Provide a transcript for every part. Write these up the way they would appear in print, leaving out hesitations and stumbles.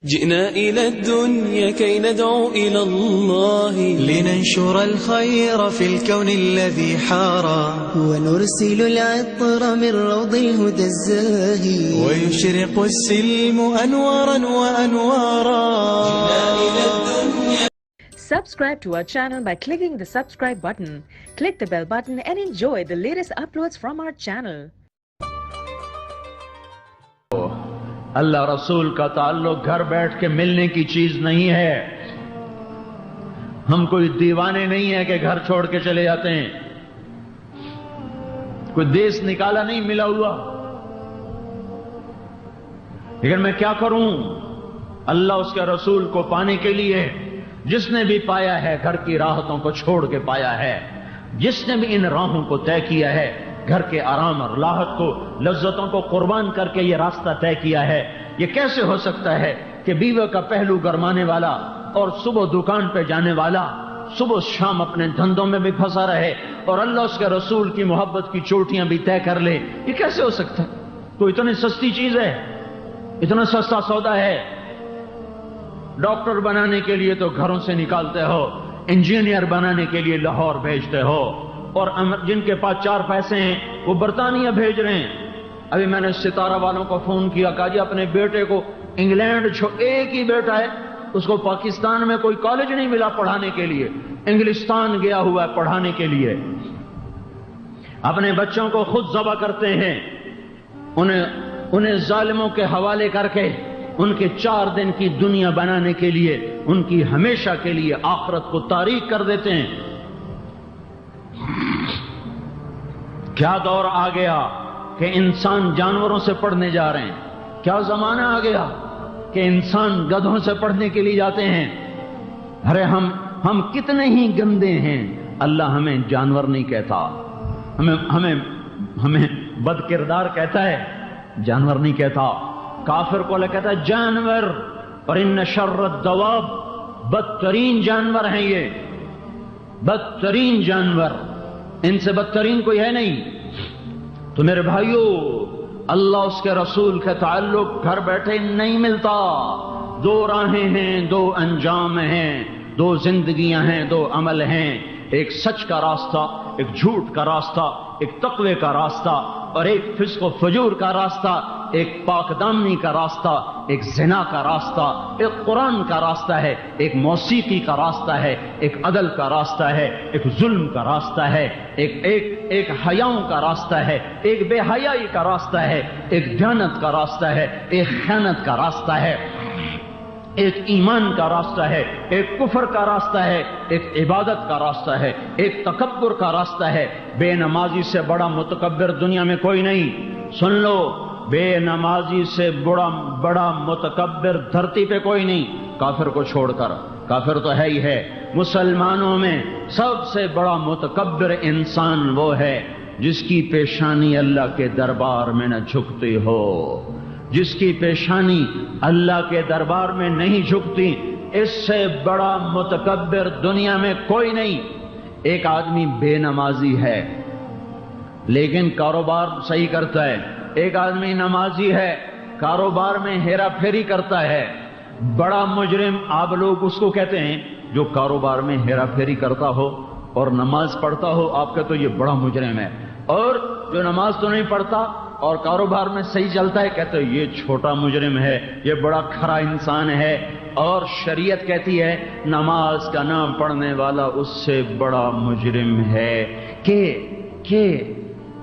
جئنا إلى الدنيا كي ندعو إلى الله لننشر الخير في الكون الذي حارى ونرسل العطر من روض الهدى الزاهي ويشرق السلم أنوارا وأنوارا. Subscribe to our channel by clicking the subscribe button. Click the bell button and enjoy the latest uploads from our channel. اللہ رسول کا تعلق گھر بیٹھ کے ملنے کی چیز نہیں ہے. ہم کوئی دیوانے نہیں ہیں کہ گھر چھوڑ کے چلے جاتے ہیں. کوئی دیس نکالا نہیں ملا ہوا. لیکن میں کیا کروں؟ اللہ اس کے رسول کو پانے کے لیے جس نے بھی پایا ہے گھر کی راحتوں کو چھوڑ کے پایا ہے. جس نے بھی ان راہوں کو طے کیا ہے گھر کے آرام اور راحت کو لذتوں کو قربان کر کے یہ راستہ طے کیا ہے. یہ کیسے ہو سکتا ہے کہ بیوی کا پہلو گرمانے والا اور صبح دکان پہ جانے والا صبح شام اپنے دھندوں میں بھی پھنسا رہے اور اللہ اس کے رسول کی محبت کی چوٹیاں بھی طے کر لے؟ یہ کیسے ہو سکتا ہے؟ تو اتنی سستی چیز ہے، اتنا سستا سودا ہے. ڈاکٹر بنانے کے لیے تو گھروں سے نکالتے ہو، انجینئر بنانے کے لیے لاہور بھیجتے ہو، اور جن کے پاس 4 پیسے ہیں وہ برطانیہ بھیج رہے ہیں. ابھی میں نے ستارہ والوں کو فون کیا، کہا جی اپنے بیٹے کو انگلینڈ ایک ہی بیٹا ہے، اس کو پاکستان میں کوئی کالج نہیں ملا پڑھانے کے لیے، انگلستان گیا ہوا ہے پڑھانے کے لیے. اپنے بچوں کو خود ذبح کرتے ہیں، انہیں ظالموں کے حوالے کر کے ان کے 4 دن کی دنیا بنانے کے لیے ان کی ہمیشہ کے لیے آخرت کو تاریک کر دیتے ہیں. کیا دور آ گیا کہ انسان جانوروں سے پڑھنے جا رہے ہیں. کیا زمانہ آ گیا کہ انسان گدھوں سے پڑھنے کے لیے جاتے ہیں. ارے ہم کتنے ہی گندے ہیں. اللہ ہمیں جانور نہیں کہتا، ہمیں بد کردار کہتا ہے، جانور نہیں کہتا. کافر کو اللہ کہتا ہے جانور، اور ان شر الدواب، بدترین جانور ہیں یہ، بدترین جانور، ان سے بدترین کوئی ہے نہیں. تو میرے بھائیو، اللہ اس کے رسول کا تعلق گھر بیٹھے نہیں ملتا. 2 راہیں ہیں، 2 انجام ہیں، 2 زندگیاں ہیں، 2 عمل ہیں. ایک سچ کا راستہ، ایک جھوٹ کا راستہ، ایک تقوی کا راستہ، اور ایک فسق و فجور کا راستہ، ایک پاک دامنی کا راستہ، ایک زنا کا راستہ، ایک قرآن کا راستہ ہے، ایک موسیقی کا راستہ ہے، ایک عدل کا راستہ ہے، ایک ظلم کا راستہ ہے، ایک حیاؤں کا راستہ ہے، ایک بے حیائی کا راستہ ہے، ایک دیانت کا راستہ ہے، ایک خیانت کا راستہ ہے، ایک ایمان کا راستہ ہے، ایک کفر کا راستہ ہے، ایک عبادت کا راستہ ہے، ایک تکبر کا راستہ ہے. بے نمازی سے بڑا متکبر دنیا میں کوئی نہیں. سن لو، بے نمازی سے بڑا متکبر دھرتی پہ کوئی نہیں، کافر کو چھوڑ کر. کافر تو ہے ہی ہے. مسلمانوں میں سب سے بڑا متکبر انسان وہ ہے جس کی پیشانی اللہ کے دربار میں نہ جھکتی ہو. جس کی پیشانی اللہ کے دربار میں نہیں جھکتی، اس سے بڑا متکبر دنیا میں کوئی نہیں. ایک آدمی بے نمازی ہے لیکن کاروبار صحیح کرتا ہے. ایک آدمی نمازی ہے، کاروبار میں ہیرا پھیری کرتا ہے. بڑا مجرم آپ لوگ اس کو کہتے ہیں جو کاروبار میں ہیرا پھیری کرتا ہو اور نماز پڑھتا ہو. آپ کا تو یہ بڑا مجرم ہے. اور جو نماز تو نہیں پڑھتا اور کاروبار میں صحیح چلتا ہے، کہتے ہیں یہ چھوٹا مجرم ہے، یہ بڑا کھرا انسان ہے. اور شریعت کہتی ہے نماز کا نام پڑھنے والا اس سے بڑا مجرم ہے. کہ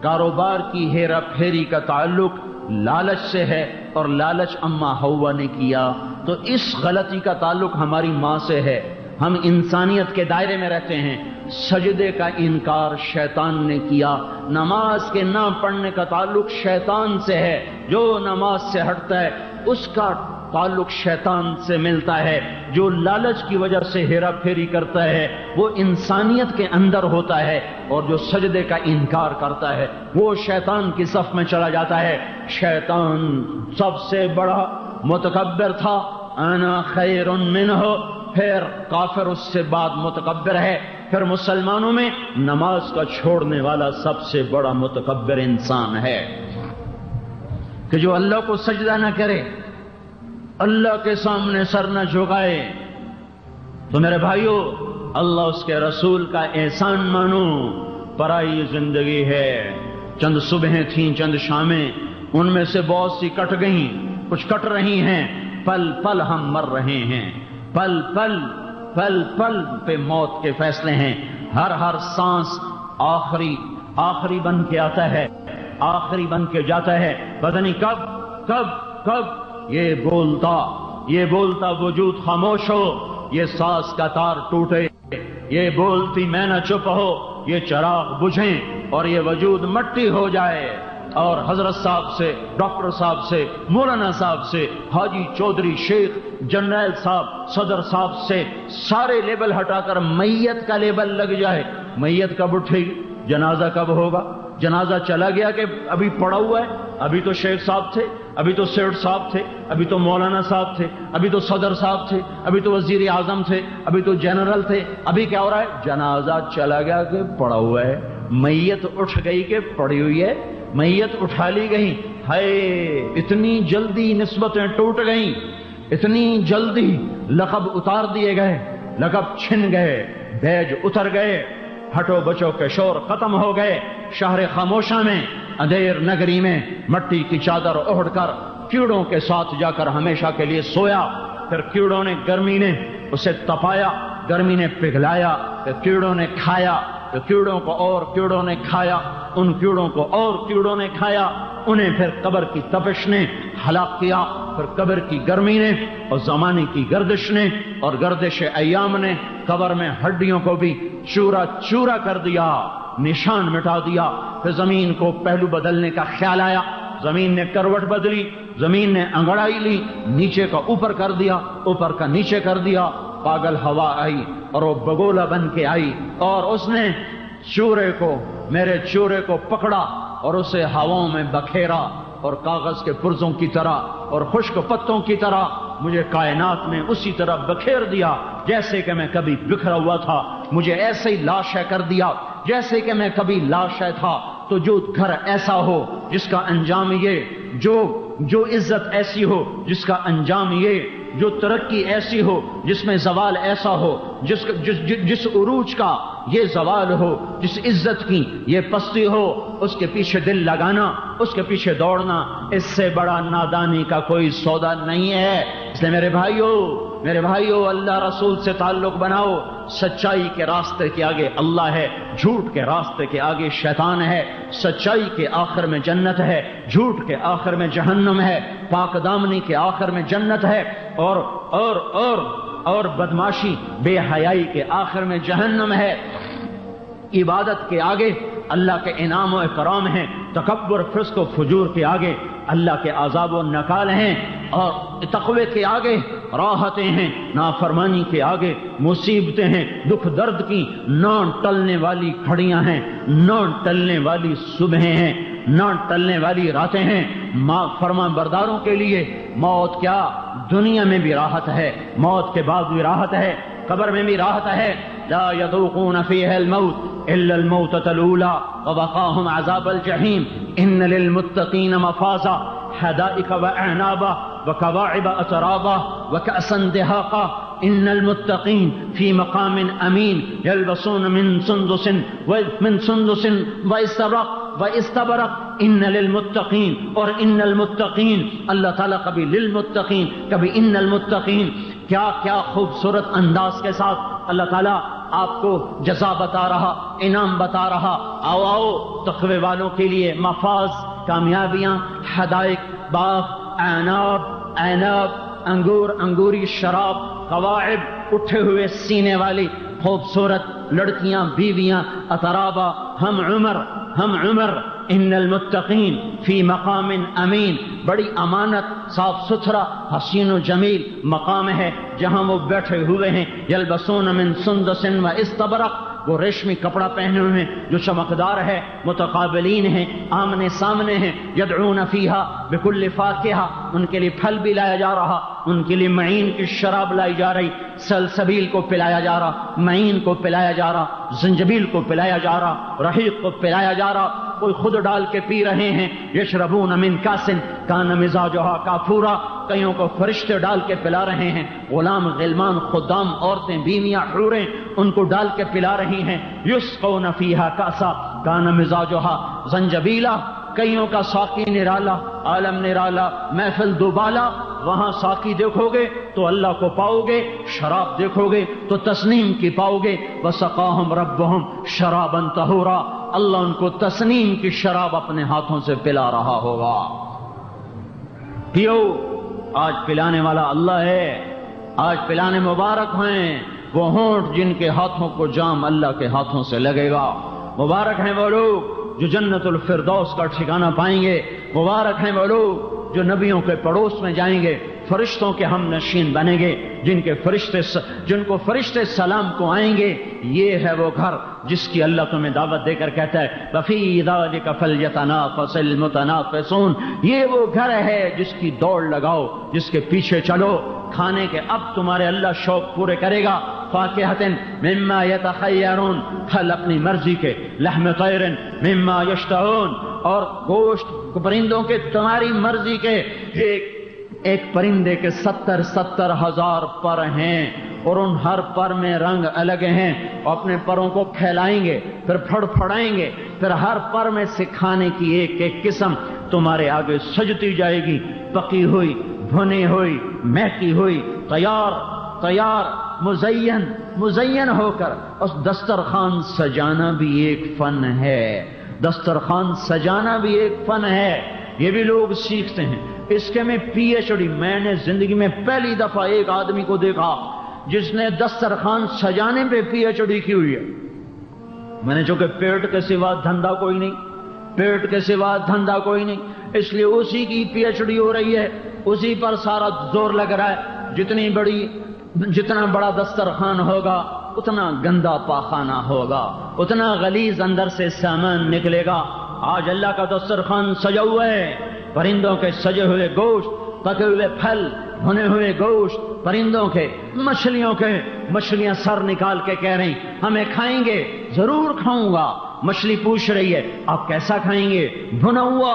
کاروبار کی ہیرا پھیری کا تعلق لالچ سے ہے، اور لالچ اما حوا نے کیا. تو اس غلطی کا تعلق ہماری ماں سے ہے. ہم انسانیت کے دائرے میں رہتے ہیں. سجدے کا انکار شیطان نے کیا. نماز کے نہ پڑھنے کا تعلق شیطان سے ہے. جو نماز سے ہٹتا ہے اس کا تعلق شیطان سے ملتا ہے. جو لالچ کی وجہ سے ہیرا پھیری کرتا ہے وہ انسانیت کے اندر ہوتا ہے، اور جو سجدے کا انکار کرتا ہے وہ شیطان کی صف میں چلا جاتا ہے. شیطان سب سے بڑا متکبر تھا، انا خیر منہ. پھر کافر اس سے بعد متکبر ہے. پھر مسلمانوں میں نماز کا چھوڑنے والا سب سے بڑا متکبر انسان ہے کہ جو اللہ کو سجدہ نہ کرے. اللہ کے سامنے سر نہ جھکائے تو میرے بھائیو اللہ اس کے رسول کا احسان مانو. پرائی زندگی ہے، چند صبحیں تھیں چند شامیں، ان میں سے بہت سی کٹ گئیں، کچھ کٹ رہی ہیں. پل پل ہم مر رہے ہیں، پل پل پل پل پہ موت کے فیصلے ہیں. ہر سانس آخری بن کے آتا ہے، آخری بن کے جاتا ہے. پتہ نہیں کب کب کب یہ بولتا وجود خاموش ہو، یہ ساز کا تار ٹوٹے، یہ بولتی میں نہ چپ ہو، یہ چراغ بجھیں اور یہ وجود مٹی ہو جائے. اور حضرت صاحب سے، ڈاکٹر صاحب سے، مولانا صاحب سے، حاجی چودھری، شیخ، جنرل صاحب، صدر صاحب سے سارے لیبل ہٹا کر میت کا لیبل لگ جائے. میت کب اٹھے گی؟ جنازہ کب ہوگا؟ جنازہ چلا گیا کہ ابھی پڑا ہوا ہے؟ ابھی تو شیخ صاحب تھے، ابھی تو سیٹ صاحب تھے، ابھی تو مولانا صاحب تھے، ابھی تو صدر صاحب تھے، ابھی تو وزیر اعظم تھے، ابھی تو جنرل تھے. ابھی کیا ہو رہا ہے؟ جنازہ چلا گیا کہ پڑا ہوا ہے. میت اٹھ گئی کہ پڑی ہوئی ہے؟ میت اٹھا لی گئی. ہائے اتنی جلدی نسبتیں ٹوٹ گئیں، اتنی جلدی لقب اتار دیے گئے، لقب چھن گئے، بیج اتر گئے، ہٹو بچو کے شور ختم ہو گئے. شہر خاموشہ میں، اندھیر نگری میں مٹی کی چادر اوڑھ کر کیڑوں کے ساتھ جا کر ہمیشہ کے لیے سویا. پھر کیڑوں نے، گرمی نے اسے تپایا، گرمی نے پگھلایا، پھر کیڑوں نے کھایا، تو کیڑوں کو اور کیڑوں نے کھایا، ان کیڑوں کو اور کیڑوں نے کھایا. انہیں پھر قبر کی تپش نے ہلاک کیا، پھر قبر کی گرمی نے اور زمانے کی گردش نے اور گردش ایام نے قبر میں ہڈیوں کو بھی چورا چورا کر دیا، نشان مٹا دیا. پھر زمین کو پہلو بدلنے کا خیال آیا، زمین نے کروٹ بدلی، زمین نے انگڑائی لی، نیچے کا اوپر کر دیا، اوپر کا نیچے کر دیا. پاگل ہوا آئی اور وہ بگولا بن کے آئی اور اس نے چورے کو، میرے چورے کو پکڑا اور اسے ہواؤں میں بکھیرا اور کاغذ کے پرزوں کی طرح اور خشک پتوں کی طرح مجھے کائنات میں اسی طرح بکھیر دیا جیسے کہ میں کبھی بکھرا ہوا تھا. مجھے ایسے ہی لاشیں کر دیا جیسے کہ میں کبھی لاشیں تھا. تو جو گھر ایسا ہو جس کا انجام یہ، جو عزت ایسی ہو جس کا انجام یہ، جو ترقی ایسی ہو جس میں زوال ایسا ہو، جس عروج کا یہ زوال ہو، جس عزت کی یہ پستی ہو، اس کے پیچھے دل لگانا، اس کے پیچھے دوڑنا، اس سے بڑا نادانی کا کوئی سودا نہیں ہے. اس لیے میرے بھائیو اللہ رسول سے تعلق بناؤ. سچائی کے راستے کے آگے اللہ ہے، جھوٹ کے راستے کے آگے شیطان ہے. سچائی کے آخر میں جنت ہے، جھوٹ کے آخر میں جہنم ہے. پاک دامنی کے آخر میں جنت ہے اور بدماشی، بے حیائی کے آخر میں جہنم ہے. عبادت کے آگے اللہ کے انعام و اکرام ہیں، تکبر، فسق و فجور کے آگے اللہ کے عذاب و نکال ہیں، اور تقوی کے آگے راحتیں ہیں، نافرمانی کے آگے مصیبتیں ہیں، دکھ درد کی نہ ٹلنے والی گھڑیاں ہیں، نہ ٹلنے والی صبحیں ہیں، نہ ٹلنے والی راتیں ہیں. فرما برداروں کے لیے موت کیا، دنیا میں بھی راحت ہے، موت کے بعد بھی راحت ہے، قبر میں بھی راحت ہے. لا يذوقون فيها الموت إلا الموتة الأولى ووقاهم عذاب الجحيم. إن للمتقين مفازا حدائق وأعنابا وكواعب أترابا وكأسا دهاقا. إن المتقين في مقام أمين يلبسون من سندس واستبرق. ان للمتقین، اور ان المتقین اللہ تعالیٰ کبھی للمتقین کبھی ان المتقین. کیا خوبصورت انداز کے ساتھ اللہ تعالیٰ آپ کو جزا بتا رہا، انعام بتا رہا. آؤ تقوی والوں کے لیے مفاز، کامیابیاں، حدائق، باغ، عناب، انگور، انگوری شراب، قواعب، اٹھے ہوئے سینے والی خوبصورت لڑکیاں، بیویاں، اترابا، ہم عمر. ان المتقین فی مقام امین. بڑی امانت، صاف ستھرا، حسین و جمیل مقام ہے جہاں وہ بیٹھے ہوئے ہیں. یلبسون من سندس و استبرق. وہ ریشمی کپڑا پہنے ہوئے ہیں جو چمکدار ہے، متقابلین ہیں، آمنے سامنے ہیں. یدعون فیہا بکل فاکہہ. ان کے لیے پھل بھی لایا جا رہا، ان کے لیے معین کی شراب لائی جا رہی، سلسبیل کو پلایا جا رہا، معین کو پلایا جا رہا، زنجبیل کو پلایا جا رہا، رحیق کو پلایا جا رہا، کوئی خود ڈال کے پی رہے ہیں، یشربون من کاسن کان مزاجھا کافورا، کئیوں کو فرشتے ڈال کے پلا رہے ہیں، غلام غلمان خدام عورتیں بیویاں حوریں ان کو ڈال کے پلا رہی ہیں، یسقون فیہا کاسا کان مزاجھا زنجبیلا، کئیوں کا ساقی نرالا، عالم نرالا، محفل دوبالا، وہاں ساقی دیکھو گے تو اللہ کو پاؤ گے، شراب دیکھو گے تو تسنیم کی پاؤ گے، وسقاہم ربہم شرابا طہورا، اللہ ان کو تسنیم کی شراب اپنے ہاتھوں سے پلا رہا ہوگا۔ پیو، آج پلانے والا اللہ ہے، آج پلانے مبارک ہیں وہ ہونٹ جن کے ہاتھوں کو جام اللہ کے ہاتھوں سے لگے گا، مبارک ہیں وہ لوگ جو جنت الفردوس کا ٹھکانہ پائیں گے، مبارک ہیں وہ لوگ جو نبیوں کے پڑوس میں جائیں گے، فرشتوں کے ہم نشین بنیں گے، جن کو فرشتے سلام کو آئیں گے، یہ ہے وہ گھر جس کی اللہ تمہیں دعوت دے کر کہتا ہے وَفِي ذَلِكَ فَلْيَتَنَافَسِ الْمُتَنَافِسُونَ، یہ وہ گھر ہے جس کی دوڑ لگاؤ، جس کے پیچھے چلو، کھانے کے اب تمہارے اللہ شوق پورے کرے گا، فاکہۃ مما یتخیرون، پھل اپنی مرضی کے، لحم طیر مما یشتہون، اور گوشت پرندوں کے تمہاری مرضی کے، ایک پرندے کے 70 ہزار پر ہیں اور ان ہر پر میں رنگ الگ ہیں، اور اپنے پروں کو پھیلائیں گے، پھر پھڑ پھڑائیں گے، پھر ہر پر میں سے کھانے کی ایک ایک قسم تمہارے آگے سجتی جائے گی، پکی ہوئی، بھنی ہوئی، مہکی ہوئی، تیار مزین ہو کر۔ اس دسترخوان سجانا بھی ایک فن ہے، دسترخوان سجانا بھی ایک فن ہے، یہ بھی لوگ سیکھتے ہیں، اس کے میں پی ایچ ڈی، میں نے زندگی میں پہلی دفعہ ایک آدمی کو دیکھا جس نے دسترخوان سجانے پہ پی ایچ ڈی کی ہوئی ہے۔ میں نے چونکہ پیٹ کے سوا دھندا کوئی نہیں، پیٹ کے سوا دھندا کوئی نہیں، اس لیے اسی کی پی ایچ ڈی ہو رہی ہے، اسی پر سارا زور لگ رہا ہے۔ جتنا بڑا دسترخوان ہوگا اتنا گندا پاخانہ ہوگا، اتنا غلیظ اندر سے سامان نکلے گا۔ آج اللہ کا دسترخوان سجا ہوا ہے، پرندوں کے سجے ہوئے گوشت، پکے ہوئے پھل، بھنے ہوئے گوشت، پرندوں کے، مچھلیوں کے، مچھلیاں سر نکال کے کہہ رہی ہمیں کھائیں گے، ضرور کھاؤں گا۔ مچھلی پوچھ رہی ہے آپ کیسا کھائیں گے؟ بھنا ہوا؟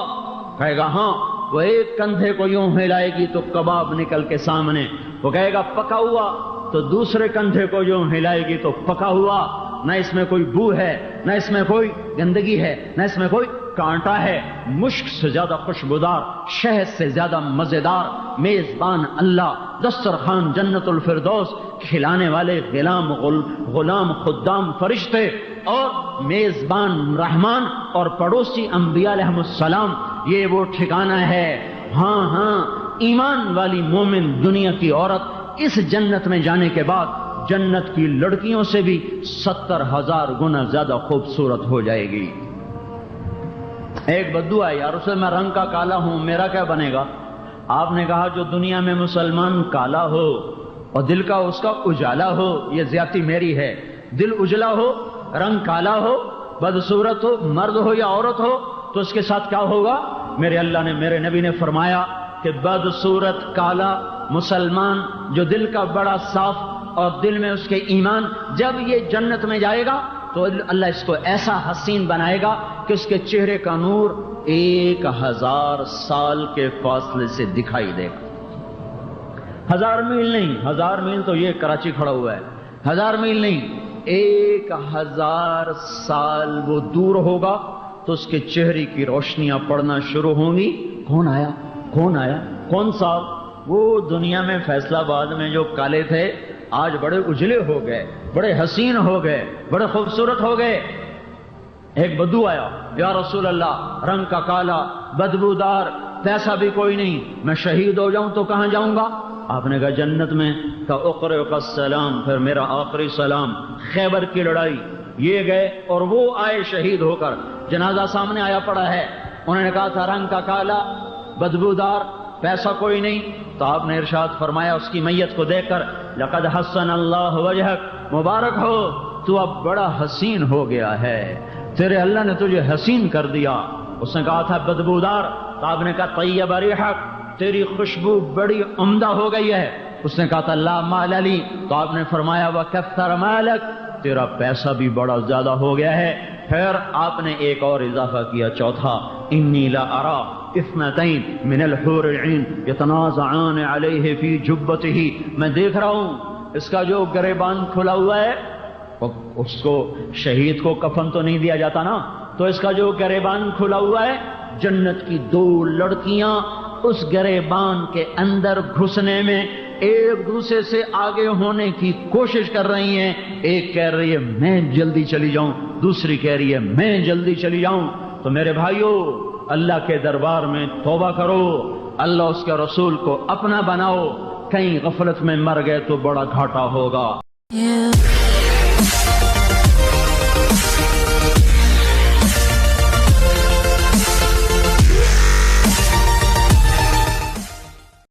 کہے گا ہاں۔ وہ ایک کندھے کو یوں ہلائے گی تو کباب نکل کے سامنے، وہ کہے گا پکا ہوا، تو دوسرے کندھے کو یوں ہلائے گی تو پکا ہوا۔ نہ اس میں کوئی بو ہے، نہ اس میں کوئی گندگی ہے، نہ اس میں کوئی کانٹا ہے، مشک سے زیادہ خوشبودار، شہد سے زیادہ مزیدار میزبان اللہ، دسترخوان جنت الفردوس، کھلانے والے غلام خدام فرشتے، اور میزبان رحمان اور پڑوسی انبیاء علیہ السلام، یہ وہ ٹھکانہ ہے۔ ہاں ایمان والی مومن دنیا کی عورت اس جنت میں جانے کے بعد جنت کی لڑکیوں سے بھی 70,000 گنا زیادہ خوبصورت ہو جائے گی۔ ایک بدو ہے، یا رسول میں رنگ کا کالا ہوں، میرا کیا بنے گا؟ آپ نے کہا جو دنیا میں مسلمان کالا ہو اور دل کا اس کا اجالا ہو، یہ زیادتی میری ہے، دل اجلا ہو، رنگ کالا ہو، بدصورت ہو، مرد ہو یا عورت ہو، تو اس کے ساتھ کیا ہوگا؟ میرے اللہ نے، میرے نبی نے فرمایا کہ بدصورت کالا مسلمان جو دل کا بڑا صاف اور دل میں اس کے ایمان، جب یہ جنت میں جائے گا تو اللہ اس کو ایسا حسین بنائے گا کہ اس کے چہرے کا نور 1000 سال کے فاصلے سے دکھائی دے گا۔ 1000 میل نہیں، 1000 میل تو یہ کراچی کھڑا ہوا ہے، 1000 میل نہیں، 1000 سال وہ دور ہوگا تو اس کے چہرے کی روشنیاں پڑنا شروع ہوں گی۔ کون آیا؟ کون آیا؟ کون صاحب؟ وہ دنیا میں فیصلہ آباد میں جو کالے تھے آج بڑے اجلے ہو گئے، بڑے حسین ہو گئے، بڑے خوبصورت ہو گئے۔ ایک بدو آیا، یا رسول اللہ رنگ کا کالا، بدبودار، پیسہ بھی کوئی نہیں، میں شہید ہو جاؤں تو کہاں جاؤں گا؟ آپ نے کہا جنت میں۔ کہا اقرئک السلام، پھر میرا آخری سلام، خیبر کی لڑائی، یہ گئے اور وہ آئے شہید ہو کر، جنازہ سامنے آیا پڑا ہے، انہوں نے کہا تھا رنگ کا کالا، بدبودار، پیسہ کوئی نہیں، تو آپ نے ارشاد فرمایا اس کی میت کو دیکھ کر لقد حسن اللہ وجہک، مبارک ہو تو اب بڑا حسین ہو گیا ہے، تیرے اللہ نے تجھے حسین کر دیا۔ اس نے کہا تھا بدبودار، تو آپ نے کہا طیب ریحک، تیری خوشبو بڑی عمدہ ہو گئی ہے. اس نے کہا تھا لا مال لی، تو آپ نے فرمایا وکثر مالک، تیرا پیسہ بھی بڑا زیادہ ہو گیا ہے. پھر آپ نے ایک اور اضافہ کیا، چوتھا، انی لا ارا اثنتین من الحور العین یتنازعان علیہ فی جبتہ، میں دیکھ رہا ہوں اس کا جو گریبان کھلا ہوا ہے، اس کو شہید کو کفن تو نہیں دیا جاتا نا، تو اس کا جو گریبان کھلا ہوا ہے، جنت کی 2 لڑکیاں اس گریبان کے اندر گھسنے میں ایک دوسرے سے آگے ہونے کی کوشش کر رہی ہیں. ایک کہہ رہی ہے میں جلدی چلی جاؤں، دوسری کہہ رہی ہے میں جلدی چلی جاؤں. تو میرے بھائیوں، اللہ کے دربار میں توبہ کرو، اللہ اس کے رسول کو اپنا بناؤ. کہیں غفلت میں مر گئے تو بڑا گھاٹا ہوگا.